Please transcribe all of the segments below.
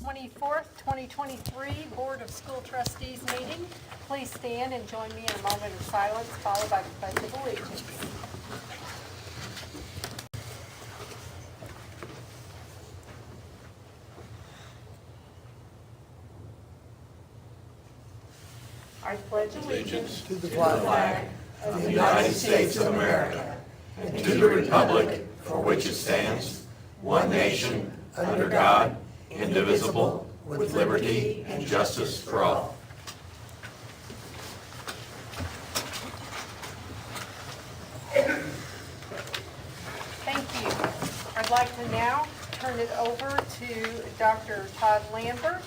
24th, 2023 Board of School Trustees meeting. Please stand and join me in a moment of silence, followed by the Pledge of Allegiance. I pledge allegiance to the flag of the United States of America and to the republic for which it stands, one nation, under God, indivisible, with liberty and justice for all. Thank you. I'd like to now turn it over to Dr. Todd Lambert.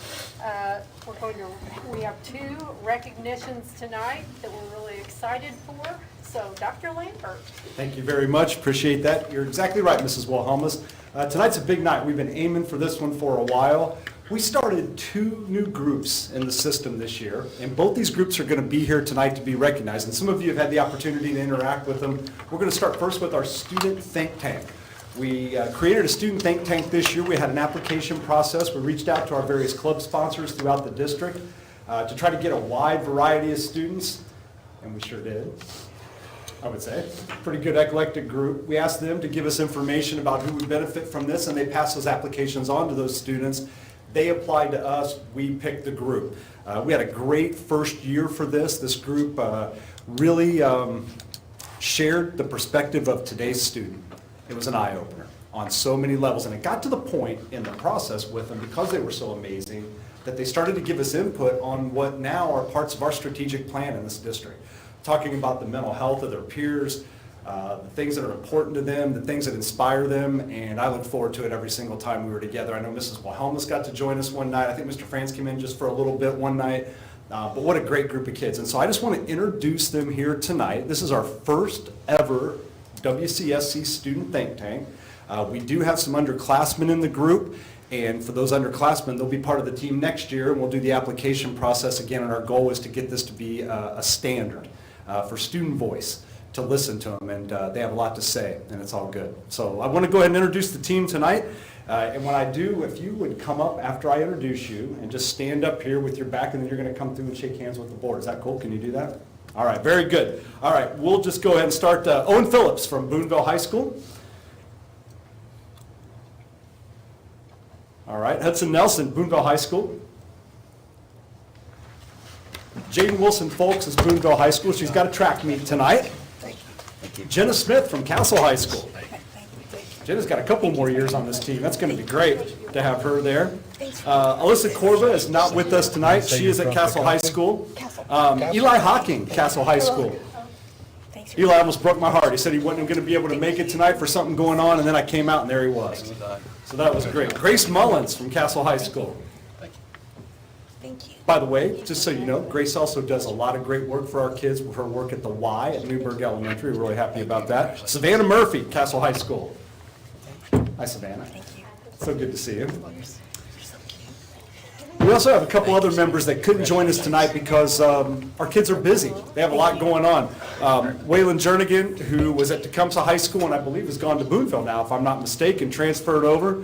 We have two recognitions tonight that we're really excited for. So, Dr. Lambert. Thank you very much. Appreciate that. You're exactly right, Mrs. Wilhelmus. Tonight's a big night. We've been aiming for this one for a while. We started 2 new groups in the system this year, and both these groups are going to be here tonight to be recognized. And some of you have had the opportunity to interact with them. We're going to start first with our student think tank. We created a student think tank this year. We had an application process. We reached out to our various club sponsors throughout the district to try to get a wide variety of students, and we sure did. I would say. Pretty good eclectic group. We asked them to give us information about who would benefit from this, and they passed those applications on to those students. They applied to us. We picked the group. We had a great first year for this. This group really shared the perspective of today's student. It was an eye-opener on so many levels, and it got to the point in the process with them, because they were so amazing, that they started to give us input on what now are parts of our strategic plan in this district. Talking about the mental health of their peers, the things that are important to them, the things that inspire them, and I look forward to it every single time we were together. I know Mrs. Wilhelmus got to join us one night. I think Mr. Franz came in just for a little bit one night, but what a great group of kids. And so I just want to introduce them here tonight. This is our first ever WCSC student think tank. We do have some underclassmen in the group, and for those underclassmen, they'll be part of the team next year, and we'll do the application process again, and our goal is to get this to be a standard for student voice, to listen to them, and they have a lot to say, and it's all good. So I want to go ahead and introduce the team tonight, and when I do, if you would come up after I introduce you and just stand up here with your back, and then you're going to come through and shake hands with the board. Is that cool? Can you do that? All right, very good. All right, we'll just go ahead and start. Owen Phillips from Boonville High School. All right, Hudson Nelson, Boonville High School. Jaden Wilson Folks is Boonville High School. She's got a track meet tonight. Thank you. Jenna Smith from Castle High School. Jenna's got a couple more years on this team. That's going to be great to have her there. Alyssa Corba is not with us tonight. She is at Castle High School. Eli Hawking, Castle High School. Eli almost broke my heart. He said he wasn't going to be able to make it tonight for something going on, and then I came out and there he was. So that was great. Grace Mullins from Castle High School. Thank you. By the way, just so you know, Grace also does a lot of great work for our kids with her work at the Y at Newburgh Elementary. We're really happy about that. Savannah Murphy, Castle High School. Hi, Savannah. Thank you. So good to see you. You're so cute. We also have a couple other members that couldn't join us tonight because our kids are busy. They have a lot going on. Waylon Jernigan, who was at Tecumseh High School and I believe has gone to Boonville now, if I'm not mistaken, transferred over.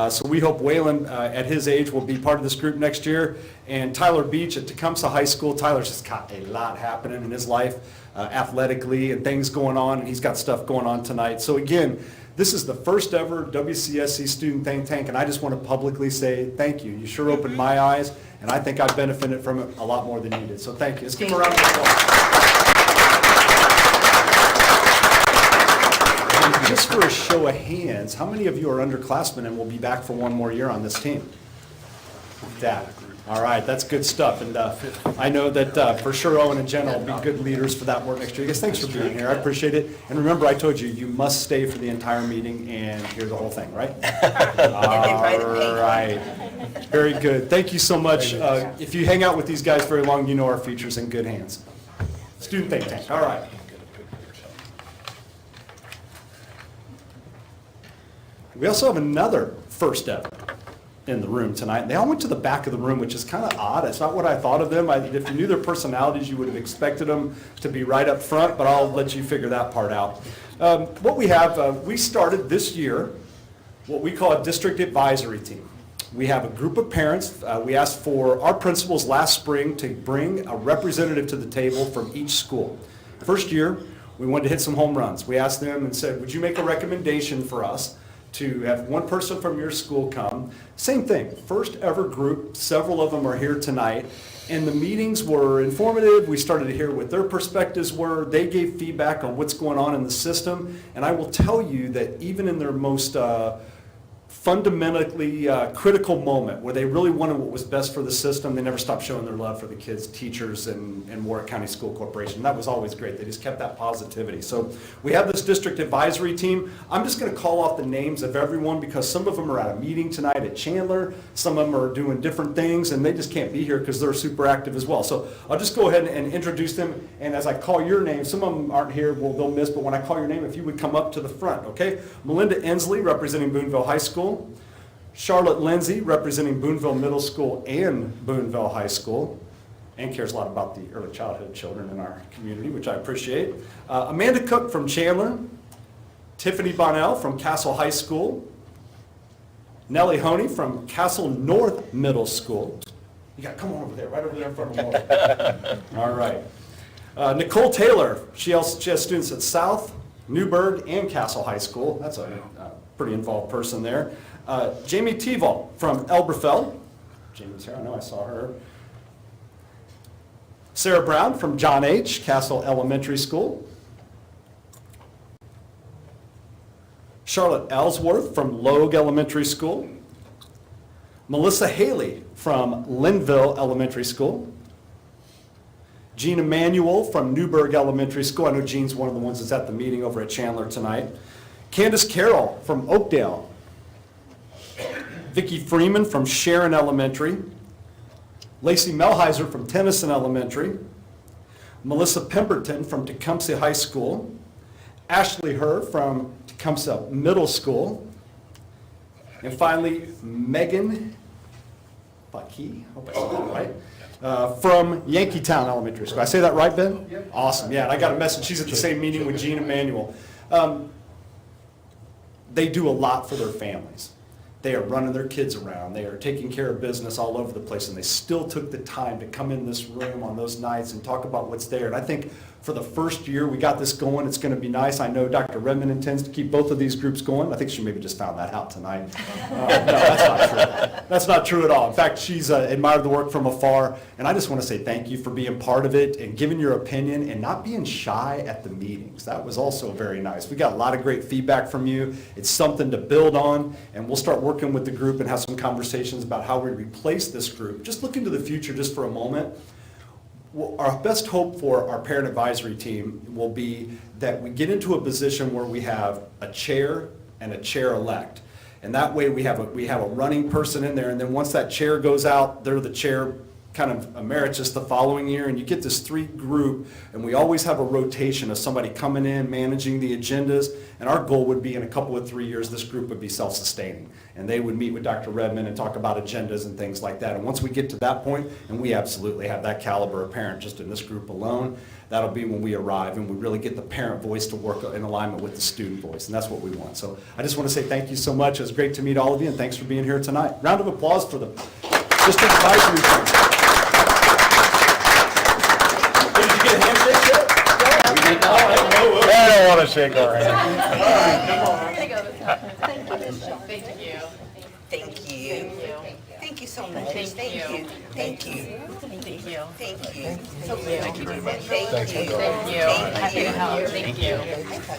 So we hope Waylon, at his age, will be part of this group next year. And Tyler Beach at Tecumseh High School. Tyler's just got a lot happening in his life athletically and things going on, and he's got stuff going on tonight. So again, this is the first ever WCSC student think tank, and I just want to publicly say thank you. You sure opened my eyes, and I think I've benefited from it a lot more than you did. So thank you. Let's give them a round of applause. And just for a show of hands, how many of you are underclassmen and will be back for one more year on this team? That. All right, that's good stuff, and I know that for sure Owen and Jenna will be good leaders for that work next year. Guys, thanks for being here. I appreciate it. And remember, I told you, you must stay for the entire meeting and hear the whole thing, right? All right. Very good. Thank you so much. If you hang out with these guys very long, you know our future's in good hands. Student think tank. All right. We also have another first ever in the room tonight. They all went to the back of the room, which is kind of odd. It's not what I thought of them. If you knew their personalities, you would have expected them to be right up front, but I'll let you figure that part out. What we have, we started this year what we call a district advisory team. we have a group of parents. We asked for our principals last spring to bring a representative to the table from each school. First year, we wanted to hit some home runs. We asked them and said, would you make a recommendation for us to have one person from your school come? Same thing, first ever group, several of them are here tonight. And the meetings were informative. We started to hear what their perspectives were. They gave feedback on what's going on in the system. And I will tell you that even in their most fundamentally critical moment where they really wanted what was best for the system, they never stopped showing their love for the kids, teachers, and Warwick County School Corporation. That was always great. They just kept that positivity. So we have this district advisory team. I'm just going to call off the names of everyone because some of them are at a meeting tonight at Chandler. Some of them are doing different things, and they just can't be here because they're super active as well. So I'll just go ahead and introduce them. And as I call your name, some of them aren't here, well, they'll miss, but when I call your name, if you would come up to the front, okay? Melinda Ensley, representing Boonville High School. Charlotte Lindsay, representing Boonville Middle School and Boonville High School, and cares a lot about the early childhood children in our community, which I appreciate. Amanda Cook from Chandler, Tiffany Bonnell from Castle High School, Nellie Honey from Castle North Middle School. You got, come on over there, right over there in front of them. All right. Nicole Taylor, she has students at South, Newburgh, and Castle High School. That's a pretty involved person there. Jamie Teval from Elberfeld. Jamie's here, I know I saw her. Sarah Brown from John H. Castle Elementary School. Charlotte Ellsworth from Logue Elementary School. Melissa Haley from Linville Elementary School. Jean Emanuel from Newburgh Elementary School. I know Jean's one of the ones that's at the meeting over at Chandler tonight. Candace Carroll from Oakdale. Vicki Freeman from Sharon Elementary. Lacey Melheiser from Tennyson Elementary. Melissa Pemberton from Tecumseh High School. Ashley Herr from Tecumseh Middle School. And finally, Megan Bucky, hope I said that right, from Yankeetown Elementary School. I say that right, Ben? Yep. Awesome, yeah, and I got a message, she's at the same meeting with Jean Emanuel. They do a lot for their families. They are running their kids around. They are taking care of business all over the place, and they still took the time to come in this room on those nights and talk about what's there. And I think for the first year we got this going, it's going to be nice. I know Dr. Redmond intends to keep both of these groups going. I think she maybe just found that out tonight. No, that's not true. That's not true at all. In fact, she's admired the work from afar, and I just want to say thank you for being part of it and giving your opinion and not being shy at the meetings. That was also very nice. We got a lot of great feedback from you. It's something to build on, and we'll start working with the group and have some conversations about how we replace this group. Just look into the future just for a moment. Well, our best hope for our parent advisory team will be that we get into a position where we have a chair and a chair-elect. And that way we have a running person in there, and then once that chair goes out, they're the chair kind of emeritus the following year, and you get this three group, and we always have a rotation of somebody coming in, managing the agendas, and our goal would be in a couple of 3 years, this group would be self-sustaining. And they would meet with Dr. Redmond and talk about agendas and things like that. And once we get to that point, and we absolutely have that caliber of parent just in this group alone, that'll be when we arrive and we really get the parent voice to work in alignment with the student voice, and that's what we want. So I just want to say thank you so much. It was great to meet all of you, and thanks for being here tonight. Round of applause for the District Advisory Team. Did you get a handshake yet? I don't want to shake our hand. Thank you. Thank you. Thank you so much. Thank you. Thank you. Thank you. Thank you. Thank you very much. Thank you. Thank you. Happy to help. Thank you. Thank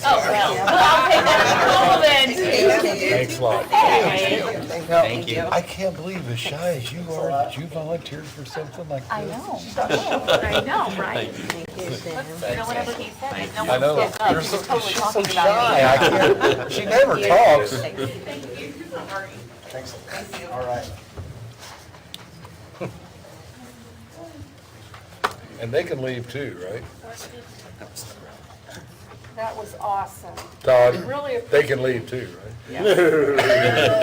Oh, well, I'll take that as a compliment. Thanks a lot. Thank you. I can't believe as shy as you are that you volunteered for something like this. I know, right? You know, whatever he said, no I one know. spoke up. He You're was so, totally she's so talking shy. about me. I can't, she never talks. Thanks. All right. And they can leave too, right? That was awesome. Todd, Really they can leave too, right?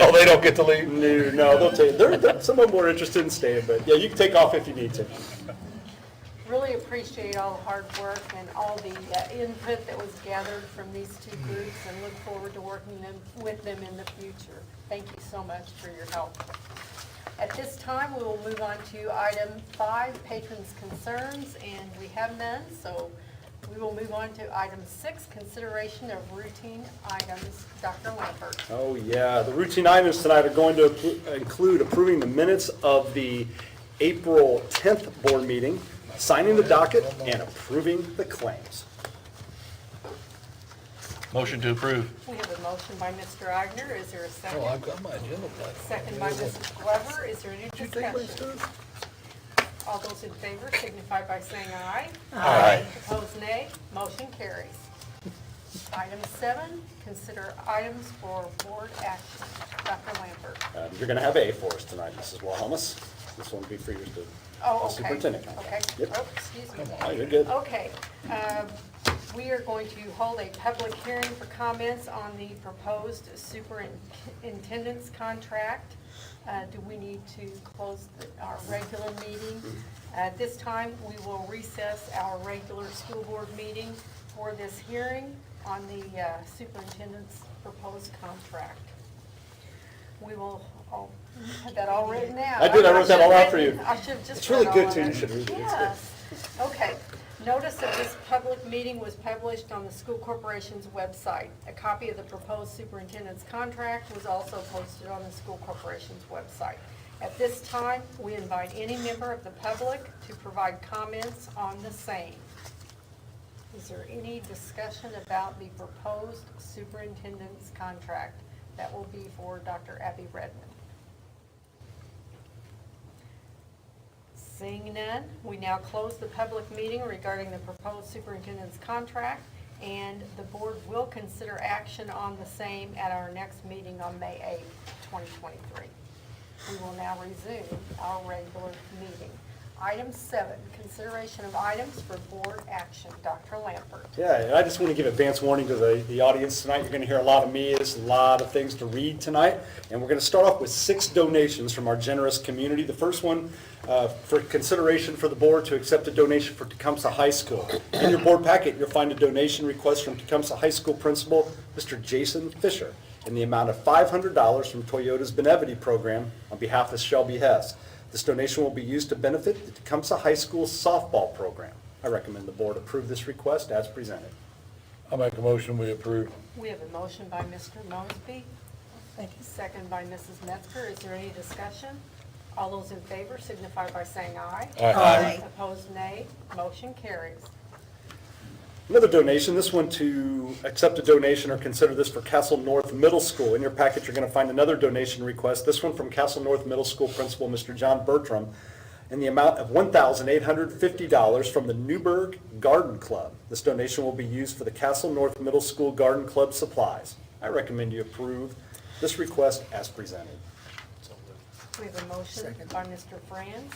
Oh, they don't get to leave? No, they'll take, some of them were interested in staying, but yeah, you can take off if you need to. Really appreciate all the hard work and all the input that was gathered from these two groups, and look forward to working with them in the future. Thank you so much for your help. At this time, we will move on to item 5, patrons' concerns, and we have none, so we will move on to item 6, consideration of routine items. Dr. Lampert. Oh, yeah. The routine items tonight are going to include approving the minutes of the April 10th board meeting, signing the docket, and approving the claims. Motion to approve. We have a motion by Mr. Agner. Is there a second? Oh, I've got my agenda back. Second by Mrs. Glover. Is there any discussion? All those in favor signify by saying aye. Aye. Opposed, nay. Motion carries. Item 7, consider items for board action. Dr. Lampert. You're going to have A for us tonight, Mrs. Wilhelmus. This one will be for your Oh, okay. superintendent. Okay. Yep. Oh, excuse me. Oh, you're good. Okay. We are going to hold a public hearing for comments on the proposed superintendent's contract. Do we need to close our regular meeting? At this time, we will recess our regular school board meeting for this hearing on the superintendent's proposed contract. We will, you had that all written out. I did. I wrote that all out for you. I should have just. It's really read good, all too. of You it. should read it. It's good. Yes. Okay. Notice that this public meeting was published on the school corporation's website. A copy of the proposed superintendent's contract was also posted on the school corporation's website. At this time, we invite any member of the public to provide comments on the same. Is there any discussion about the proposed superintendent's contract? That will be for Dr. Abby Redmond. Seeing none, we now close the public meeting regarding the proposed superintendent's contract, and the board will consider action on the same at our next meeting on May 8th, 2023. We will now resume our regular meeting. Item 7, consideration of items for board action. Dr. Lampert. Yeah, and I just want to give advance warning to the audience tonight. You're going to hear a lot of me. There's a lot of things to read tonight. And we're going to start off with 6 donations from our generous community. The first one, for consideration for the board to accept a donation for Tecumseh High School. In your board packet, you'll find a donation request from Tecumseh High School principal, Mr. Jason Fisher, in the amount of $500 from Toyota's Benevity program on behalf of Shelby Hess. This donation will be used to benefit the Tecumseh High School softball program. I recommend the board approve this request as presented. I'll make a motion, we approve. We have a motion by Mr. Mosby. Second by Mrs. Metzger. Is there any discussion? All those in favor signify by saying aye. Aye. Opposed, nay. Motion carries. Another donation, this one to accept a donation or consider this for Castle North Middle School. In your packet, you're going to find another donation request, this one from Castle North Middle School Principal, Mr. John Bertram, in the amount of $1,850 from the Newburgh Garden Club. This donation will be used for the Castle North Middle School Garden Club supplies. I recommend you approve this request as presented. We have a motion by Mr. Franz.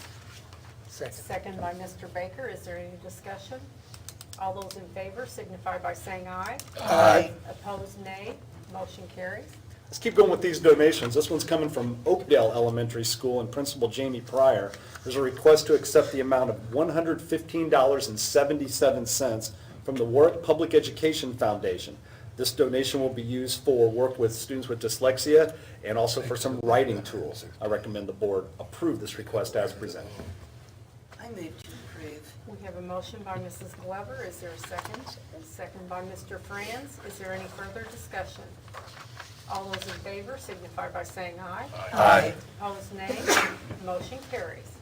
Second by Mr. Baker. Is there any discussion? All those in favor signify by saying aye. Aye. Opposed, nay. Motion carries. Let's keep going with these donations. This one's coming from Oakdale Elementary School and Principal Jamie Pryor. There's a request to accept the amount of $115.77 from the Warwick Public Education Foundation. This donation will be used for work with students with dyslexia and also for some writing tools. I recommend the board approve this request as presented. I move to approve. We have a motion by Mrs. Glover. Is there a second? Second by Mr. Franz. Is there any further discussion? All those in favor signify by saying aye. Aye. Opposed, nay. Motion carries.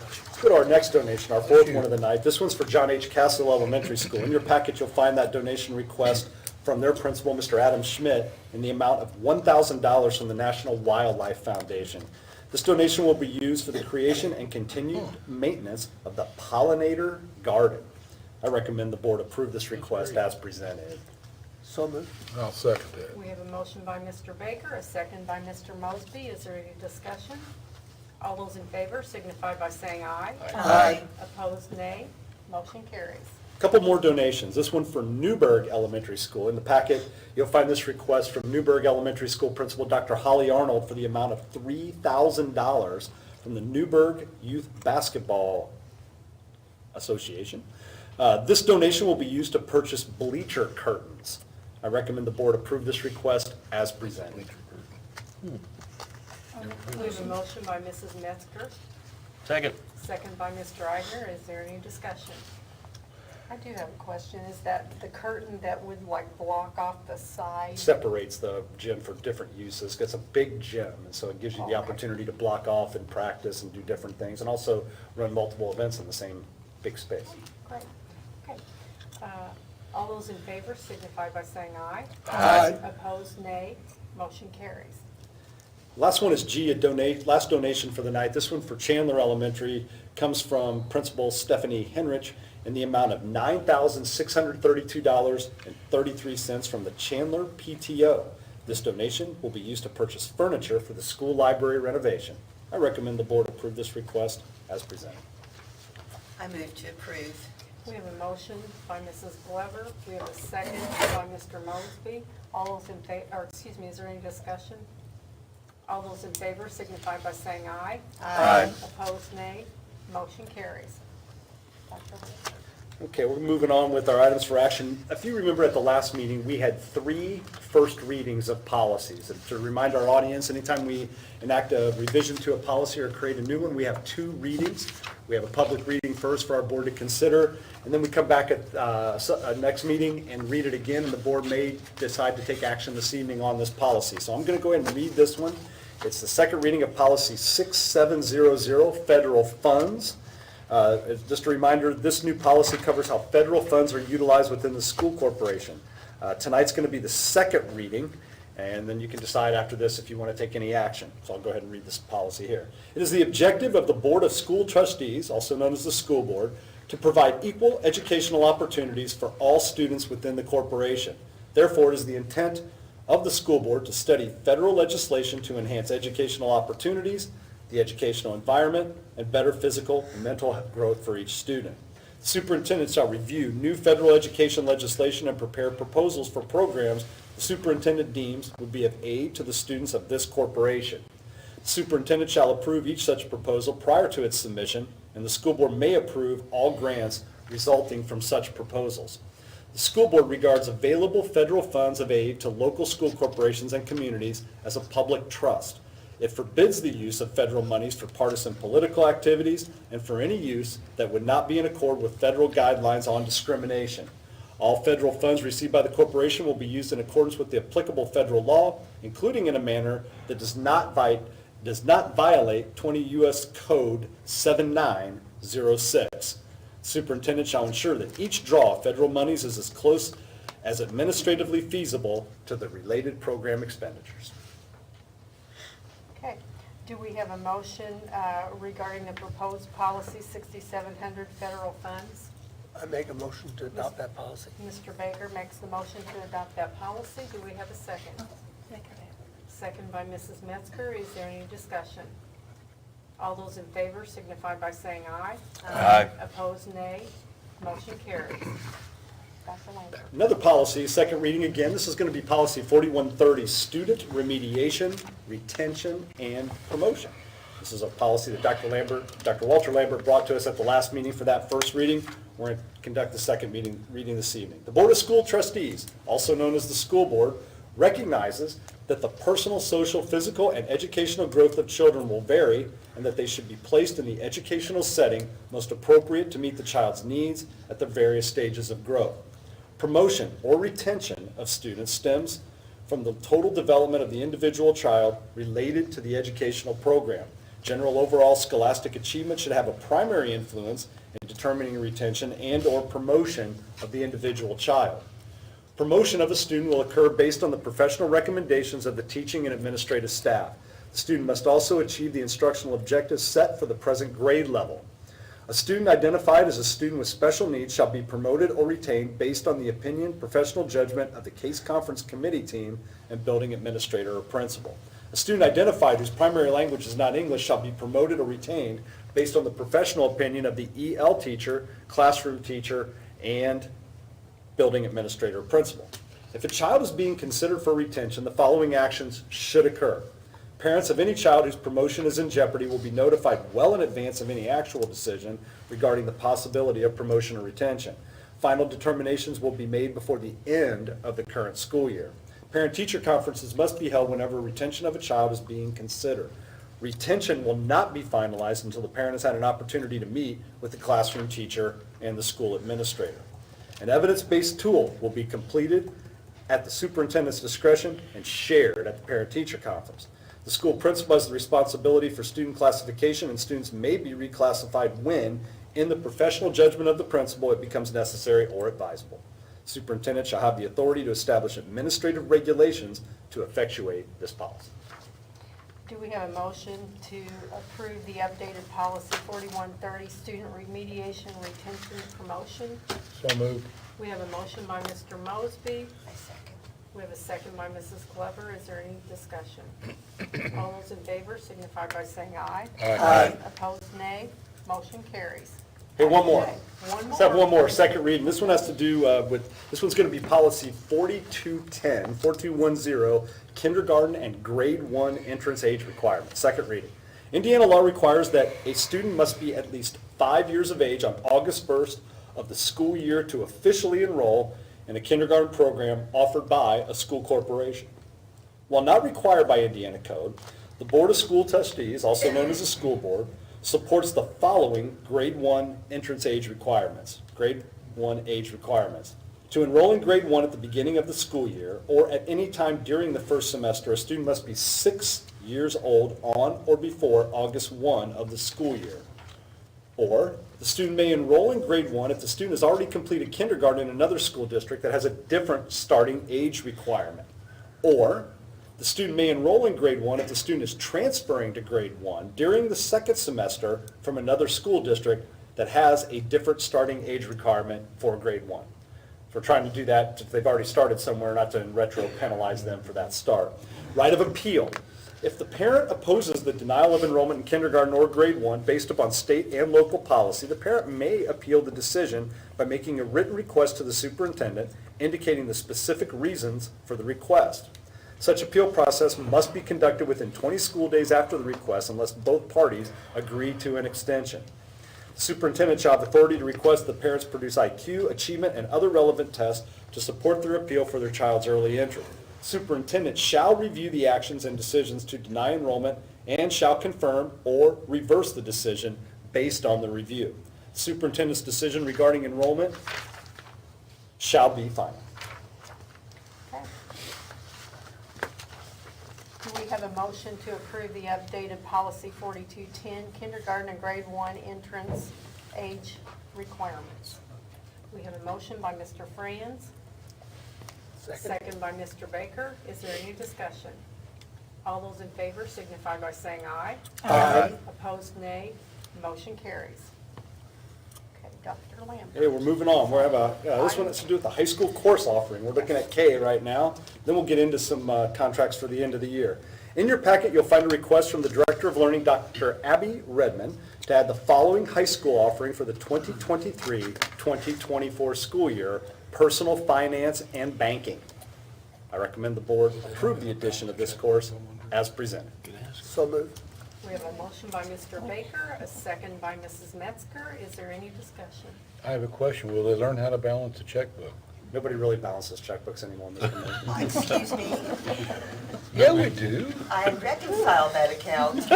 Let's go to our next donation, our fourth one of the night. This one's for John H. Castle Elementary School. In your packet, you'll find that donation request from their principal, Mr. Adam Schmidt, in the amount of $1,000 from the National Wildlife Foundation. This donation will be used for the creation and continued maintenance of the pollinator garden. I recommend the board approve this request as presented. So moved. I'll second that. We have a motion by Mr. Baker, a second by Mr. Mosby. Is there any discussion? All those in favor signify by saying aye. Aye. Opposed, nay. Motion carries. Couple more donations. This one for Newburgh Elementary School. In the packet, you'll find this request from Newburgh Elementary School Principal Dr. Holly Arnold for the amount of $3,000 from the Newburgh Youth Basketball Association. This donation will be used to purchase bleacher curtains. I recommend the board approve this request as presented. We have a motion by Mrs. Metzger, Second. second by Mr. Eigner. Is there any discussion? I do have a question. Is that the curtain that would like block off the side? Separates the gym for different uses. It's a big gym, and so it gives you the Okay. opportunity to block off and practice and do different things, and also run multiple events in the same big space. Great. Okay. All those in favor signify by saying aye. Aye. Opposed, nay. Motion carries. Last one is G, last donation for the night. This one for Chandler Elementary comes from Principal Stephanie Henrich in the amount of $9,632.33 from the Chandler PTO. This donation will be used to purchase furniture for the school library renovation. I recommend the board approve this request as presented. I move to approve. We have a motion by Mrs. Glover. We have a second by Mr. Mosby. All those in favor, or excuse me, is there any discussion? All those in favor signify by saying aye. Aye. Opposed, nay. Motion carries. Dr. Lee. Okay, we're moving on with our items for action. If you remember at the last meeting, we had 3 first readings of policies. And to remind our audience, anytime we enact a revision to a policy or create a new one, we have 2 readings. We have a public reading first for our board to consider, and then we come back at next meeting and read it again, and the board may decide to take action this evening on this policy. So I'm going to go ahead and read this one. It's the second reading of policy 6700, federal funds. Just a reminder, this new policy covers how federal funds are utilized within the school corporation. Tonight's going to be the second reading, and then you can decide after this if you want to take any action. So I'll go ahead and read this policy here. It is the objective of the Board of School Trustees, also known as the school board, to provide equal educational opportunities for all students within the corporation. Therefore, it is the intent of the school board to study federal legislation to enhance educational opportunities, the educational environment, and better physical and mental growth for each student. The superintendent shall review new federal education legislation and prepare proposals for programs the superintendent deems would be of aid to the students of this corporation. The superintendent shall approve each such proposal prior to its submission, and the school board may approve all grants resulting from such proposals. The school board regards available federal funds of aid to local school corporations and communities as a public trust. It forbids the use of federal monies for partisan political activities and for any use that would not be in accord with federal guidelines on discrimination. All federal funds received by the corporation will be used in accordance with the applicable federal law, including in a manner that does not violate 20 U.S. Code 7906. Superintendent shall ensure that each draw of federal monies is as close as administratively feasible to the related program expenditures. Okay. Do we have a motion regarding the proposed policy 6700 federal funds? I make a motion to adopt that policy. Mr. Baker makes the motion to adopt that policy. Do we have a second? Second by Mrs. Metzger. Is there any discussion? All those in favor signify by saying aye. Aye. Opposed, nay. Motion carries. Dr. Lambert. Another policy, second reading again, this is going to be policy 4130, student remediation, retention, and promotion. This is a policy that Dr. Walter Lambert brought to us at the last meeting for that first reading. We're going to conduct the second reading this evening. The Board of School Trustees, also known as the school board, recognizes that the personal, social, physical, and educational growth of children will vary and that they should be placed in the educational setting most appropriate to meet the child's needs at the various stages of growth. Promotion or retention of students stems from the total development of the individual child related to the educational program. General overall scholastic achievement should have a primary influence in determining retention and/or promotion of the individual child. Promotion of a student will occur based on the professional recommendations of the teaching and administrative staff. The student must also achieve the instructional objectives set for the present grade level. A student identified as a student with special needs shall be promoted or retained based on the opinion, professional judgment of the case conference committee team and building administrator or principal. A student identified whose primary language is not English shall be promoted or retained based on the professional opinion of the EL teacher, classroom teacher, and building administrator or principal. If a child is being considered for retention, the following actions should occur. Parents of any child whose promotion is in jeopardy will be notified well in advance of any actual decision regarding the possibility of promotion or retention. Final determinations will be made before the end of the current school year. Parent-teacher conferences must be held whenever retention of a child is being considered. Retention will not be finalized until the parent has had an opportunity to meet with the classroom teacher and the school administrator. An evidence-based tool will be completed at the superintendent's discretion and shared at the parent-teacher conference. The school principal has the responsibility for student classification, and students may be reclassified when, in the professional judgment of the principal, it becomes necessary or advisable. The superintendent shall have the authority to establish administrative regulations to effectuate this policy. Do we have a motion to approve the updated policy 4130, student remediation, retention, promotion? So moved. We have a motion by Mr. Mosby. I second. We have a second by Mrs. Glover. Is there any discussion? All those in favor signify by saying aye. Aye. Opposed, nay. Motion carries. Hey, one more. Okay, one more. Let's have one more, second reading. This one has to do with, this one's going to be policy 4210, kindergarten and grade 1 entrance age requirements. Second reading. Indiana law requires that a student must be at least 5 years of age on August 1st of the school year to officially enroll in a kindergarten program offered by a school corporation. While not required by Indiana code, the Board of School Trustees, also known as the school board, supports the following grade 1 entrance age requirements. Grade 1 age requirements. To enroll in grade 1 at the beginning of the school year or at any time during the first semester, a student must be 6 years old on or before August 1 of the school year. Or the student may enroll in grade 1 if the student has already completed kindergarten in another school district that has a different starting age requirement. Or the student may enroll in grade 1 if the student is transferring to grade 1 during the second semester from another school district that has a different starting age requirement for grade 1. So we're trying to do that if they've already started somewhere, not to retro penalize them for that start. Right of appeal. If the parent opposes the denial of enrollment in kindergarten or grade 1 based upon state and local policy, the parent may appeal the decision by making a written request to the superintendent indicating the specific reasons for the request. Such appeal process must be conducted within 20 school days after the request unless both parties agree to an extension. The superintendent shall have authority to request the parents produce IQ, achievement, and other relevant tests to support their appeal for their child's early entry. Superintendent shall review the actions and decisions to deny enrollment and shall confirm or reverse the decision based on the review. Superintendent's decision regarding enrollment shall be final. Okay. Do we have a motion to approve the updated policy 4210, kindergarten and grade 1 entrance age requirements? We have a motion by Mr. Franz. Second by Mr. Baker. Is there any discussion? All those in favor signify by saying aye. Aye. Opposed, nay. Motion carries. Okay, Dr. Lambert. Hey, we're moving on. We have this one has to do with the high school course offering. We're looking at K right now. Then we'll get into some contracts for the end of the year. In your packet, you'll find a request from the Director of Learning, Dr. Abby Redmond, to add the following high school offering for the 2023-2024 school year: personal finance and banking. I recommend the board approve the addition of this course as presented. So moved. We have a motion by Mr. Baker, a second by Mrs. Metzger. Is there any discussion? I have a question. Will they learn how to balance a checkbook? Nobody really balances checkbooks anymore, Mr. Mayor. Excuse me, Yeah, we do. I reconciled that account.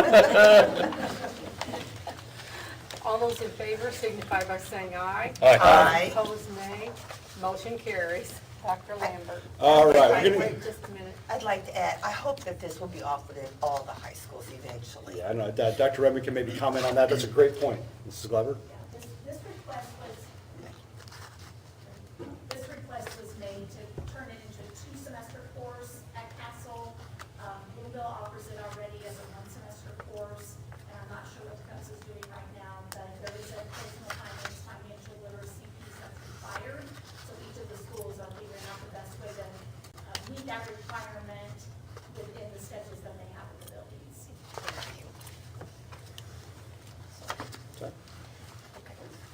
All those in favor signify by saying aye. Aye. Opposed, nay. Motion carries. Dr. Lambert. All right, we're Wait, gonna, wait just a minute. I'd like to add, I hope that this will be offered in all the high schools eventually. yeah, I know, Dr. Redmond can maybe comment on that. That's a great point. Mrs. Glover? This request was made to turn it into a 2-semester course at Castle. Louisville offers it already as a 1-semester course, and I'm not sure what Tecumseh is doing right now, but there is a personal finance, financial literacy piece that's required. So each of the schools are figuring out the best way to meet that requirement within the schedules that they have in the buildings. Sorry.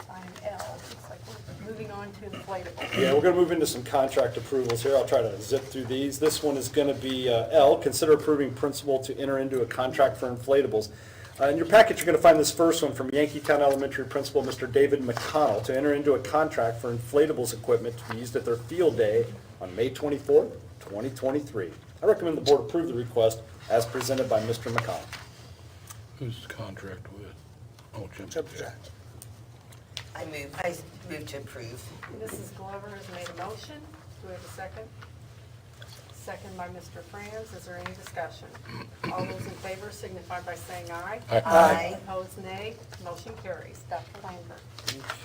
Item L, looks like we're moving on to employee inflatable. Yeah, we're going to move into some contract approvals here. I'll try to zip through these. This one is going to be L, consider approving principal to enter into a contract for inflatables. In your packet, you're going to find this first one from Yankeetown Elementary Principal, Mr. David McConnell, to enter into a contract for inflatables equipment to be used at their field day on May 24th, 2023. I recommend the board approve the request as presented by Mr. McConnell. Who's the contract with? Oh, Jim. I move to approve. Mrs. Glover has made a motion. Do we have a second? Second by Mr. Franz. Is there any discussion? All those in favor signify by saying aye. Aye. Opposed, nay. Motion carries. Dr. Lambert.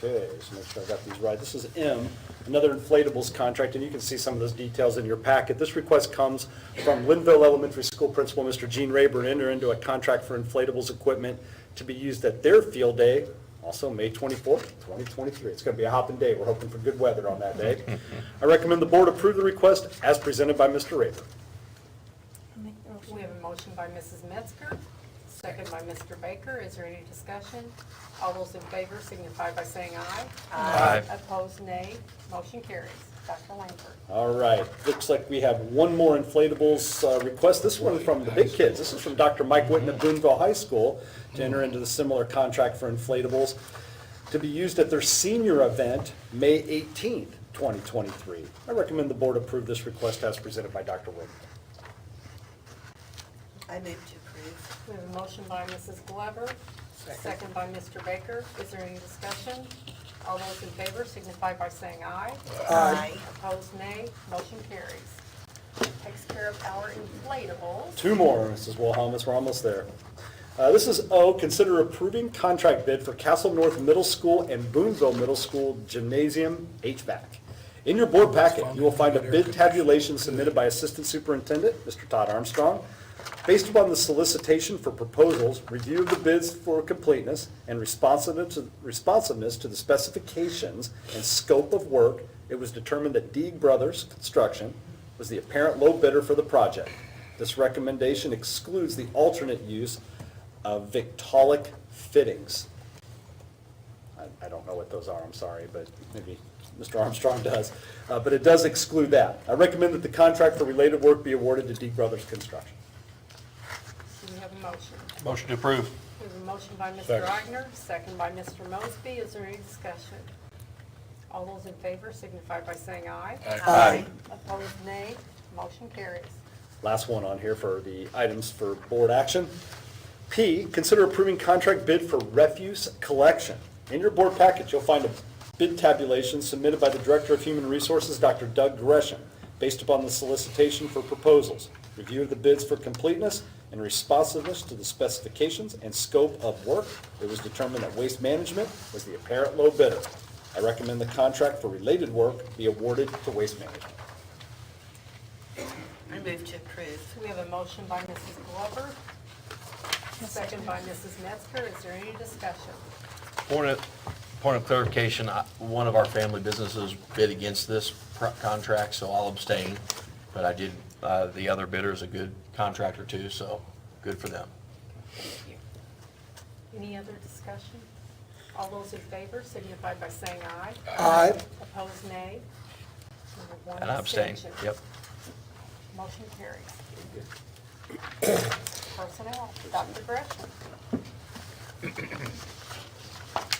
Okay, so make sure I got these right. This is M, another inflatables contract, and you can see some of those details in your packet. This request comes from Linville Elementary School Principal, Mr. Gene Rayburn, enter into a contract for inflatables equipment to be used at their field day, also May 24th, 2023. It's going to be a hopping day. We're hoping for good weather on that day. I recommend the board approve the request as presented by Mr. Rayburn. We have a motion by Mrs. Metzger, second by Mr. Baker. Is there any discussion? All those in favor signify by saying aye. Aye. Opposed, nay. Motion carries. Dr. Lambert. All right, looks like we have one more inflatables request. This one from the big kids. This is from Dr. Mike Witten of Boonville High School to enter into the similar contract for inflatables to be used at their senior event, May 18th, 2023. I recommend the board approve this request as presented by Dr. Witten. I move to approve. We have a motion by Mrs. Glover, second by Mr. Baker. Is there any discussion? All those in favor signify by saying aye. Aye. Opposed, nay. Motion carries. Takes care of our inflatables. Two more, Mrs. Wilhelmus, we're almost there. This is O, consider approving contract bid for Castle North Middle School and Boonville Middle School Gymnasium HVAC. In your board packet, you will find a bid tabulation submitted by Assistant Superintendent, Mr. Todd Armstrong. Based upon the solicitation for proposals, review of the bids for completeness, and responsiveness to the specifications and scope of work, it was determined that Deeg Brothers Construction was the apparent low bidder for the project. This recommendation excludes the alternate use of Victaulic fittings. I don't know what those are, I'm sorry, but maybe Mr. Armstrong does. But it does exclude that. I recommend that the contract for related work be awarded to Deeg Brothers Construction. Do we have a motion? Motion to approve. We have a motion by Mr. Second. Eigner, second by Mr. Mosby. Is there any discussion? All those in favor signify by saying aye. Aye. Opposed, nay. Motion carries. Last one on here for the items for board action. P, consider approving contract bid for refuse collection. In your board package, you'll find a bid tabulation submitted by the Director of Human Resources, Dr. Doug Gresham, based upon the solicitation for proposals, review of the bids for completeness, and responsiveness to the specifications and scope of work. It was determined that Waste Management was the apparent low bidder. I recommend the contract for related work be awarded to Waste Management. I move to approve. We have a motion by Mrs. Glover, second by Mrs. Metzger. Is there any discussion? Point of clarification, one of our family businesses bid against this contract, so I'll abstain. But I did, the other bidder is a good contractor too, so good for them. Thank you. Any other discussion? All those in favor signify by saying aye. Aye. Opposed, nay. We have one And I abstain, abstention. yep. Motion carries. Personnel, Dr. Gresham.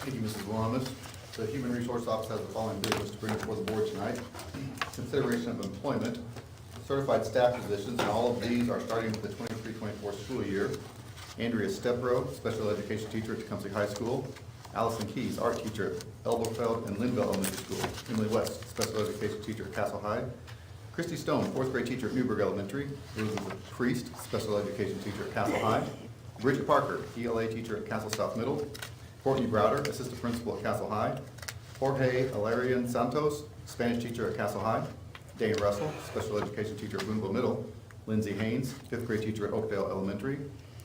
Thank you, Mrs. Wilhelmus. The Human Resource Office has the following business to bring before the board tonight. Consideration of employment, certified staff positions, and all of these are starting with the 23-24 school year. Andrea Stepro, special education teacher at Tecumseh High School. Allison Keys, art teacher at Elberfeld and Linville Elementary School. Emily West, special education teacher at Castle High. Christy Stone, fourth grade teacher at Newburgh Elementary. Elizabeth Priest, special education teacher at Castle High. Bridget Parker, ELA teacher at Castle South Middle. Courtney Browder, assistant principal at Castle High. Jorge Alarian Santos, Spanish teacher at Castle High. Dane Russell, special education teacher at Boonville Middle. Lindsay Haynes, fifth grade teacher at Oakdale Elementary.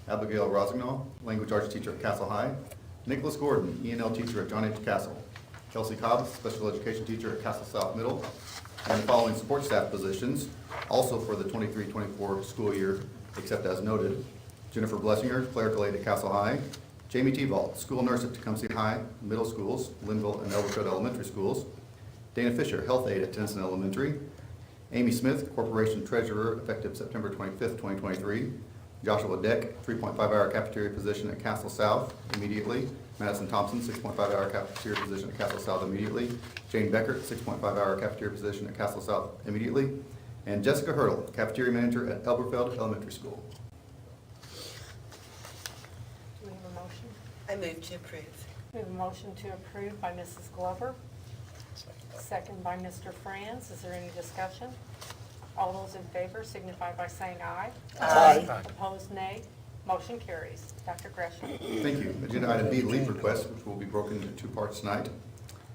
Abigail Rosignol, language arts teacher at Castle High. Nicholas Gordon, ENL teacher at John H. Castle. Kelsey Cobb, special education teacher at Castle South Middle. And the following support staff positions, also for the 23-24 school year, except as noted. Jennifer Blessinger, clerical aide at Castle High. Jamie Tebold, school nurse at Tecumseh High Middle Schools, Linville and Elberfeld Elementary Schools. Dana Fisher, health aide at Tennyson Elementary. Amy Smith, corporation treasurer, effective September 25th, 2023. Joshua Deck, 3.5-hour cafeteria position at Castle South immediately. Madison Thompson, 6.5-hour cafeteria position at Castle South immediately. Jane Becker, 6.5-hour cafeteria position at Castle South immediately. And Jessica Hurdle, cafeteria manager at Elberfeld Elementary School. Do we have a motion? I move to approve. We have a motion to approve by Mrs. Glover, second by Mr. Franz. Is there any discussion? All those in favor signify by saying aye. Aye. Opposed, nay. Motion carries. Dr. Gresham. Thank you. Agenda item B, leave requests, which will be broken into 2 parts tonight.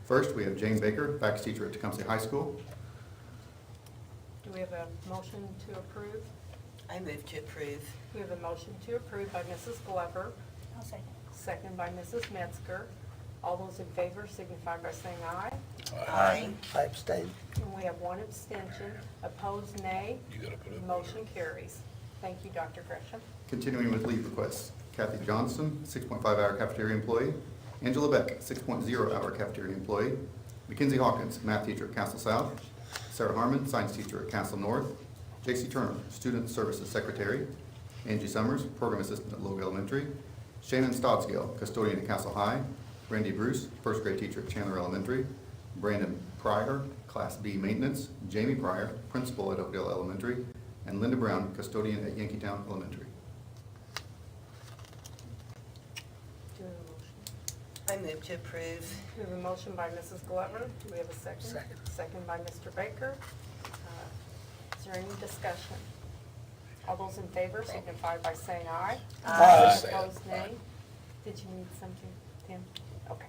First, we have Jane Baker, faculty teacher at Tecumseh High School. Do we have a motion to approve? I move to approve. We have a motion to approve by Mrs. Glover, I'll second. second by Mrs. Metzger. All those in favor signify by saying aye. Aye. I abstain. And we have 1 abstention. Opposed, nay. You gotta put it. Motion carries. Thank you, Dr. Gresham. Continuing with leave requests. Kathy Johnson, 6.5-hour cafeteria employee. Angela Beck, 6.0-hour cafeteria employee. Mackenzie Hawkins, math teacher at Castle South. Sarah Harmon, science teacher at Castle North. J.C. Turner, student services secretary. Angie Summers, program assistant at Logue Elementary. Shannon Stodsgale, custodian at Castle High. Randy Bruce, first grade teacher at Chandler Elementary. Brandon Pryor, class B maintenance. Jamie Pryor, principal at Oakdale Elementary. And Linda Brown, custodian at Yankeetown Elementary. Do we have a motion? I move to approve. We have a motion by Mrs. Glover. Do we have a second? Second. Second by Mr. Baker. Is there any discussion? All those in favor signify by saying aye. Aye. Opposed, nay. Did you need something, Tim? Okay.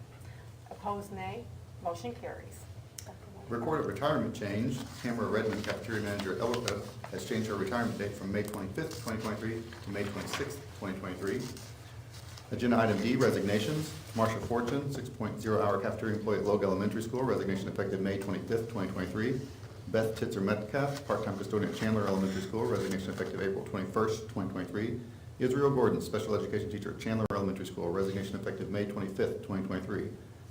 Opposed, nay. Motion carries. Dr. White. Recorded retirement change. Tamara Redmond, cafeteria manager at Elberfeld, has changed her retirement date from May 25th, 2023 to May 26th, 2023. Agenda item D, resignations. Marsha Fortune, 6.0-hour cafeteria employee at Logue Elementary School, resignation effective May 25th, 2023. Beth Titzer Metcalf, part-time custodian at Chandler Elementary School, resignation effective April 21st, 2023. Israel Gordon, special education teacher at Chandler Elementary School, resignation effective May 25th, 2023.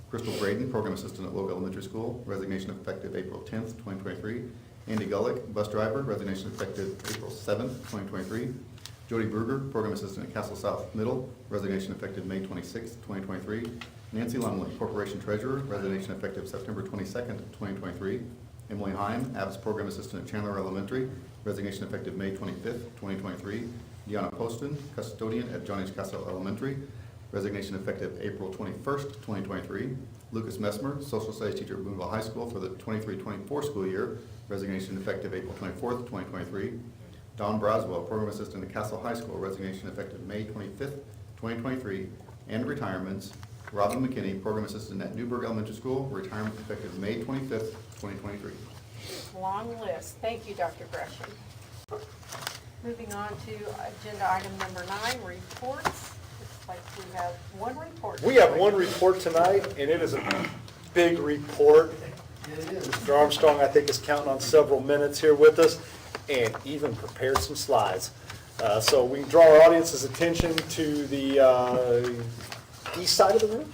Crystal Braden, program assistant at Logue Elementary School, resignation effective April 10th, 2023. Andy Gullick, bus driver, resignation effective April 7th, 2023. Jody Bruger, program assistant at Castle South Middle, resignation effective May 26th, 2023. Nancy Lumley, corporation treasurer, resignation effective September 22nd, 2023. Emily Heim, ABS program assistant at Chandler Elementary, resignation effective May 25th, 2023. Deanna Poston, custodian at John H. Castle Elementary, resignation effective April 21st, 2023. Lucas Messmer, social studies teacher at Boonville High School for the 23-24 school year, resignation effective April 24th, 2023. Don Braswell, program assistant at Castle High School, resignation effective May 25th, 2023. And retirements. Robin McKinney, program assistant at Newburgh Elementary School, retirement effective May 25th, 2023. Long list. Thank you, Dr. Gresham. Moving on to agenda item number 9, reports. Looks like we have 1 report. We have 1 report tonight, and it is a big report. Mr. Armstrong, I think, is counting on several minutes here with us, and even prepared some slides. So we can draw our audience's attention to the east side of the room.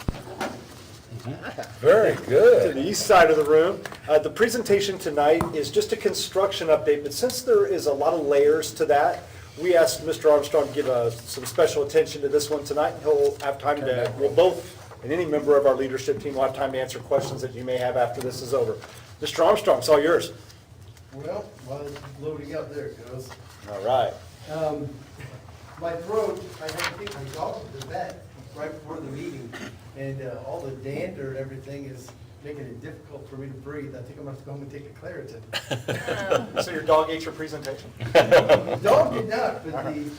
Very To good. the east side of the room. The presentation tonight is just a construction update, but since there is a lot of layers to that, we asked Mr. Armstrong to give some special attention to this one tonight. He'll have time to, we'll both, and any member of our leadership team will have time to answer questions that you may have after this is over. Mr. Armstrong, it's all yours. Well, while it's loading up, there it goes. All right. My throat, I had to take my dog to the vet right before the meeting, and all the dander and everything is making it difficult for me to breathe. I think I'm gonna have to go home and take a Claritin. So your dog ate your presentation? The dog did not, but the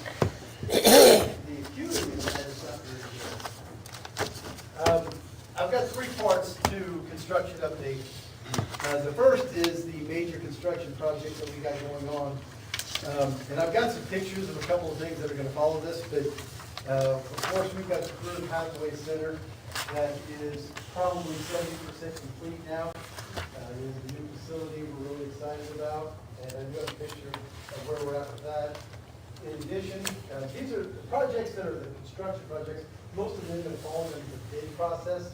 acuity of that is not very good. I've got 3 parts to construction update. The first is the major construction project that we got going on. And I've got some pictures of a couple of things that are gonna follow this, but of course, we've got the Career Pathway Center that is probably 70% complete now. It is a new facility we're really excited about, and I've got a picture of where we're at with that. In addition, these are the projects that are the construction projects. Most of them have fallen into the bid process.